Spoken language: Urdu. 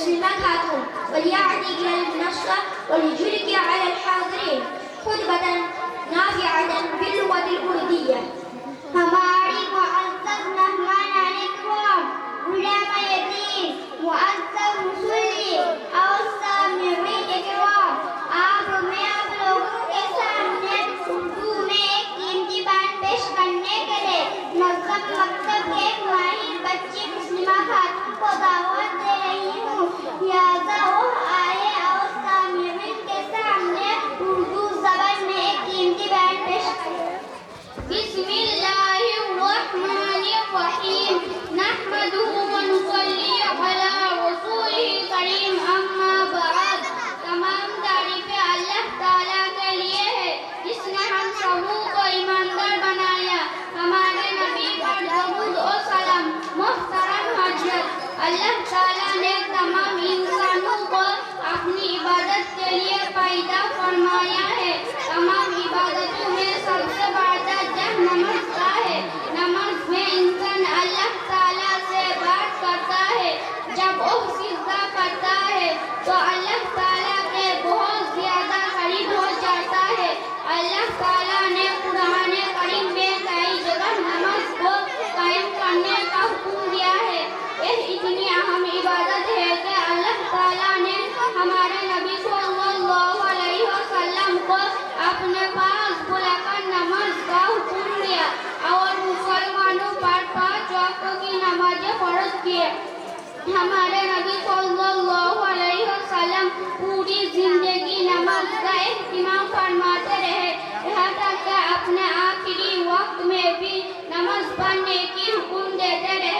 مسلمہ خاتون وليعطي إلى المنصة وليشرك على الحاضرين خطبة نافعة باللغة الأردية. ہماری معزز مہمان کرام، علماء دین، معزز مصلی اور سامعین کرام، میں آپ لوگوں کے سامنے اردو میں ایک قیمتی بات پیش کرنے کے لیے منظم مکتب کے ماہر بچی مسلمہ خاتون کو دعوت دے رہی ہوں. لہٰذا وہ آئے اور سامعین کے سامنے اردو زبان میں ایک قیمتی بات پیش کریں. بسم اللہ الرحمن الرحیم نحمده ونصلی علی رسولہ کریم اما بعد. تمام تعریفیں اللہ تعالیٰ کے لیے ہے جس نے ہم سبوں کو ایماندار بنایا. ہمارے نبی پر درود و سلام. محترم حضرت، اللہ تعالیٰ نے تمام انسانوں کو اپنی عبادت کے لیے پیدا فرمایا ہے. تمام عبادتوں میں سب سے بڑا درجہ نماز کا ہے. نماز میں انسان اللہ تعالیٰ سے بات کرتا ہے. جب وہ سجدہ کرتا ہے تو اللہ تعالیٰ کے بہت زیادہ قریب ہو جاتا ہے. اللہ تعالیٰ نے قرآن کریم میں کئی جگہ نماز کو قائم کرنے کا حکم دیا ہے. یہ اتنی اہم عبادت ہے کہ اللہ تعالیٰ نے ہمارے نبی صلی اللہ علیہ وسلم کو اپنے پاس بلا کر نماز کا حکم دیا اور مسلمانوں پر 5 وقت کی نمازیں فرض کیے. ہمارے نبی صلی اللہ علیہ وسلم پوری زندگی نماز کا اہتمام فرماتے رہے، یہاں تک کہ اپنے آخری وقت میں بھی نماز پڑھنے کی حکم دیتے رہے.